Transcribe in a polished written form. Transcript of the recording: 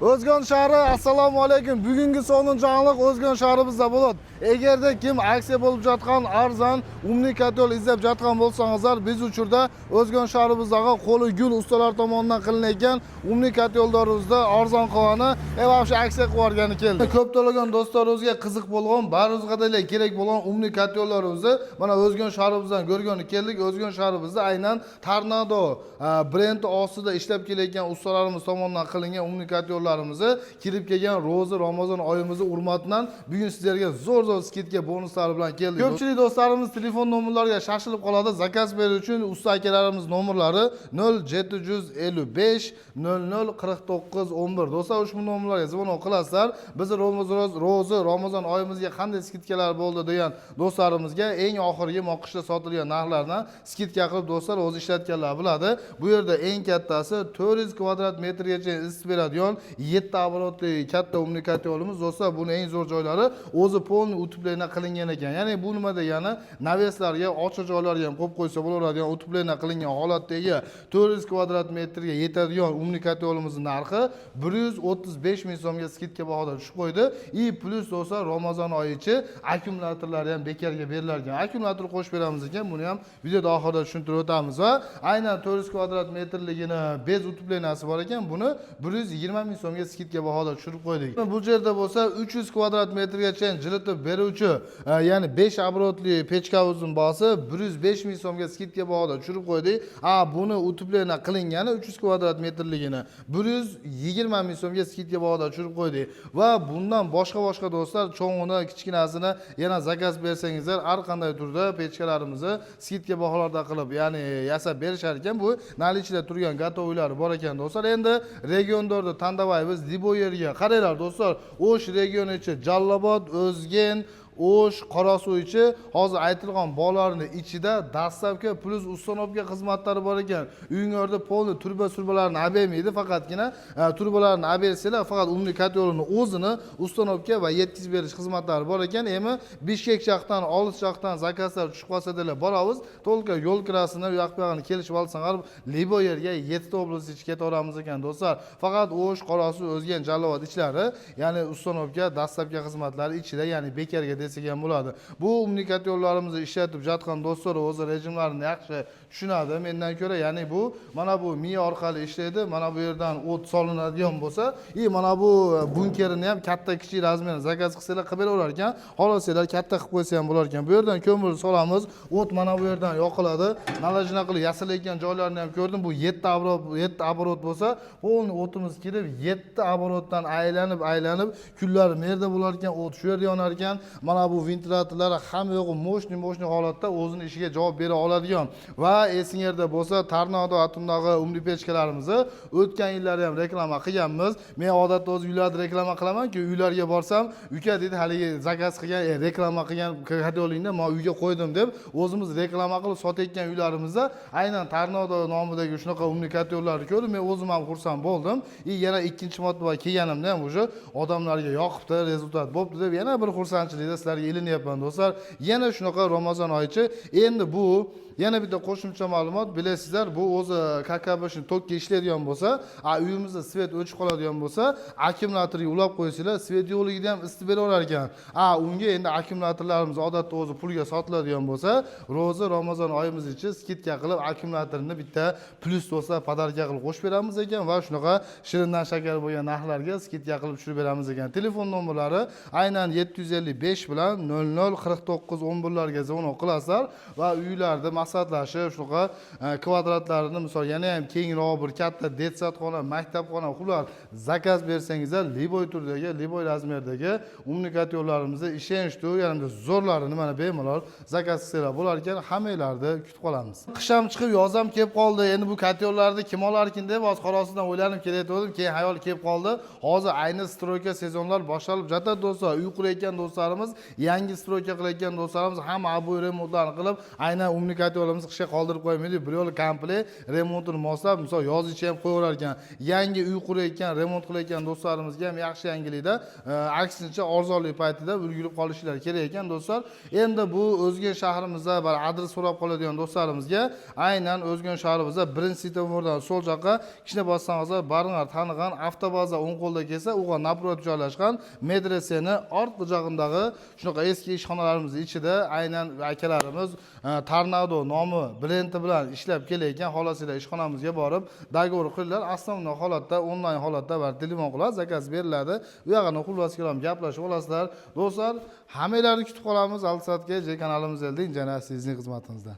O'zgan shahri, assalomu alaykum. Bugungi sonuncu anliq O'zgan shahrimizda bo'ladi. Agarda kim aksiya bo'lib jatgan arzon umniy katyol izlab jatgan bo'lsangizlar, biz uchurda O'zgan shahrimizdagi qo'li gul ustalar tomonidan qilingan umniy katyollarimizda arzon qilgani va o'sha aksiya qilib yuborgani keldi. Ko'p to'lagan do'stlarimizga qiziq bo'lgan, barizg'adaylar kerak bo'lgan umniy katyollarimizni mana O'zgan shahrimizdan ko'rgani keldik. O'zgan shahrimizda aynan Tornado brendi ostida ishlab kelayotgan ustalarimiz tomonidan qilingan umniy katyollarimizni kirib kelgan ro'za Ramazon oyimizni hurmatidan bugun sizlarga zo'r skidga bonuslar bilan keldik. Ko'pchilik do'stlarimiz telefon nomerlariga shashilib qoladi. Zakaz berish uchun usta akalarimiz nomerlari 0755 00 49 11. Do'stlar, ushbu nomerlarga telefon qilasizlar. Biz ro'za Ramazon oyimizga qanday skidkalar bo'ldi degan do'stlarimizga eng oxirgi moqishda sotilgan narxlardan skidka qilib do'stlar o'zi ishlatganlar biladi. Bu yerda eng kattasi 400 kvadrat metrgacha isib beradigan 7 оборотli katta umniy katyolimiz. Do'stlar, buni eng zo'r joylari o'zi polni utublayna qilingan ekan. Ya'ni bu nima degani, naveslarga, ochiq joylarga ham qo'yib qo'ysa bo'ladigan utublayna qilingan holatdagi 400 kvadrat metrga yetadigan umniy katyolimizning narxi 135 ming so'mga skidka bahoda tushib qo'ydi. Plus do'stlar, Ramazon oyichi akkumulyatorlar ham bekarga berilar ekan. Akkumulyator qo'shib beramiz ekan. Buni ham videoda oxirida tushuntirib o'tamiz va aynan 400 kvadrat metrligini bez utublaynasi bor ekan. Buni 120 ming so'mga skidka bahoda tushirib qo'ydik. Bu yerda bo'lsa 300 kvadrat metrgacha jiritib beruvchi, ya'ni 5 оборотli pechka uzun bosi 105 ming so'mga skidka bahoda tushirib qo'ydik. Buni utublayna qilingani 300 kvadrat metrligini 120 ming so'mga skidka bahoda tushirib qo'ydik. Va bundan boshqa do'stlar, cho'ng'ini, kichkinasini yana zakaz bersangizlar, har qanday turda pechkalarimizni skidka baholarda qilib, ya'ni yasab berishar ekan. Bu nalichida turgan gatoviylar bor ekan do'stlar. Endi regionlarda tandabaymiz Liboyerga qaranglar do'stlar. O'sh regioni ichi Jallobod, O'zgen, O'sh, Qorasuvichi hozir aytilgan bog'larning ichida dastlabki plus ustanobga xizmatlari bor ekan. Uyingizda polni turba-surbalarni olib bermaydi, faqatgina turbalarni olib bersanglar, faqat umniy katyolni o'zini ustanobga va yetkazib berish xizmatlari bor ekan. Endi Bishkek chaqdan, olis chaqdan zakazlar tushib qolsa-da boramiz. To'lqa yo'l kirasini, u yoq-bu kelishib olsanlar, Liboyerga 7 oblast ichga ketaveramiz ekan do'stlar. Faqat O'sh, Qorasuv, O'zgen, Jallobod ichlari, ya'ni ustanobga dastlabki xizmatlari ichida, ya'ni bekarga degan bo'ladi. Bu umniy katyollarimizni ishlatib jatgan do'stlar o'zi rejimlarini yaxshi tushunadi mendan ko'ra. Ya'ni bu mana bu miya orqali ishlaydi. Mana bu yerdan o't solinadigan bo'lsa, mana bu bunkerini ham katta kichik razmerni zakaz qilsalar qilib beraverar ekan. Xohlasalar katta qilib qo'ysa ham bo'lar ekan. Bu yerdan ko'mir solamiz, o't mana bu yerdan yoqiladi. Nalajina qilib yasalayotgan joylarini ham ko'rdim. Bu 7 оборот bo'lsa, polni o'timiz kirib 7 оборотdan aylanib kunlar merda bo'lar ekan, o't shu yerda yonar ekan. Mana bu ventilyatorlar hamma yo'g'i mo'shni holatda o'zini ishiga javob bera oladigan va esingizda bo'lsa Tornado atomdagi umniy pechkalarimizni o'tgan yillari ham reklama qilganmiz. Men odatda o'z uylarda reklama qilaman-ku, uylarga borsam, uka dedi, haligi zakaz qilgan, reklama qilgan katyolingni men uyga qo'ydim deb o'zimiz reklama qilib sotayotgan uylarimizda aynan Tornado nomidagi shunaqa umniy katyollarni ko'rib, men o'zim ham xursand bo'ldim. Yana ikkinchi marta kelganimda ham o'sha odamlarga yoqibdi, rezultat bo'pti deb yana bir xursandchilikda sizlarga ilinyapman do'stlar. Yana shunaqa Ramazon oyichi. Endi bu yana bitta qo'shimcha ma'lumot, bilasizlar, bu o'zi kakabashni tokka ishlaydigan bo'lsa, uyimizda svet o'chib qoladigan bo'lsa, akkumulyatorga ulab qo'ysanglar, svet yo'qligida ham isitib beraverar ekan. Unga endi akkumulyatorlarimiz odatda o'zi pulga sotiladigan bo'lsa, ro'za Ramazon oyimiz uchun skidka qilib akkumulyatorni bitta plus do'stlar podarka qilib qo'shib beramiz ekan va shunaqa shirindan shakar bo'lgan narxlarga skidka qilib tushirib beramiz ekan. Telefon nomerlari aynan 755 bilan 00 49 11larga telefon qilasizlar va uylarda maqsadlashib shunaqa kvadratlarini, misol yana ham kengroq bir katta detsatxona, maktabxona qurib zakaz bersangizlar, Liboy turdagi, Liboy razmerdagi umniy katyollarimizni ishonchli, ya'ni zo'rlarini mana bemalol zakaz qilsalar bo'lar ekan. Hammanglarni kutib qolamiz. Qish ham chiqib, yoz ham kelib qoldi. Endi bu katyollarni kim olarkin deb oz qorasidan o'ylanib kelayotgandim. Keyin hayol kelib qoldi. Hozir ayni stroyka sezonlar boshlanib jatadi do'stlar. Uy qurayotgan do'stlarimiz, yangi stroyka qilayotgan do'stlarimiz hamma abu remontlarni qilib, aynan umniy umnikatelimizni qishga qoldirib qo'ymaylik. Bir yo'l komplekt remontini moslab, misol yozgacha ham qo'yaverar ekan. Yangi uy qurayotgan, remont qilayotgan do'stlarimizga ham yaxshi yangilikda, aksincha arzonlik paytida ulgurib qolishlari kerak ekan do'stlar. Endi bu O'zgan shahrimizda bir adres so'rab qoladigan do'stlarimizga aynan O'zgan shahrimizda birinchi svetofordan so'l joqqa kichkina bossangizlar, baringlar tanigan avtobaza o'ng qo'lda kelsa, uga naprot joylashgan medreseni ortqa jog'indagi shunaqa eski ishxonalarimiz ichida aynan akalarimiz Tornado nomi brendi bilan ishlab kelayotgan xolasizlar ishxonamizga borib dogovor qilinglar. Asosiy holatda, onlayn holatda va telefon qilib zakaz beriladi. U yoqdan xullas kelam gaplashib olasizlar. Do'stlar, hammalarni kutib qolamiz. Alsatga kanalimizda Jana sizning xizmatingizda.